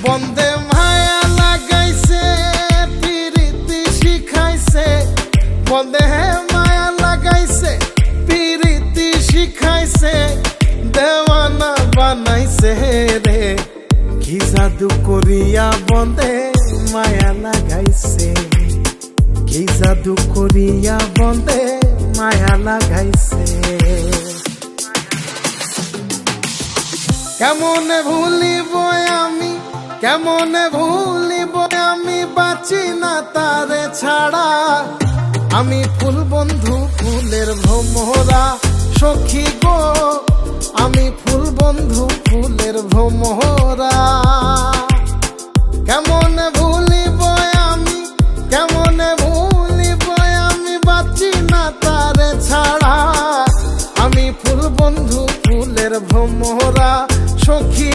বন্দে মায়া লাগাইছে পিরিতি শিখাইছে, বন্দে মায়া লাগাইছে পিরিতি শিখাইছে, দেওয়ানা বানাইছে রে। কি জাদু করিয়া বন্দে মায়া লাগাইছে, কি জাদু করিয়া বন্দে মায়া লাগাইছে। কেমনে ভুলিব আমি, কেমনে ভুলিব আমি, বাঁচি না তারে ছাড়া। আমি ফুল বন্ধু ফুলের ভ্রমরা সখী গো, আমি ফুল বন্ধু ফুলের ভ্রমরা।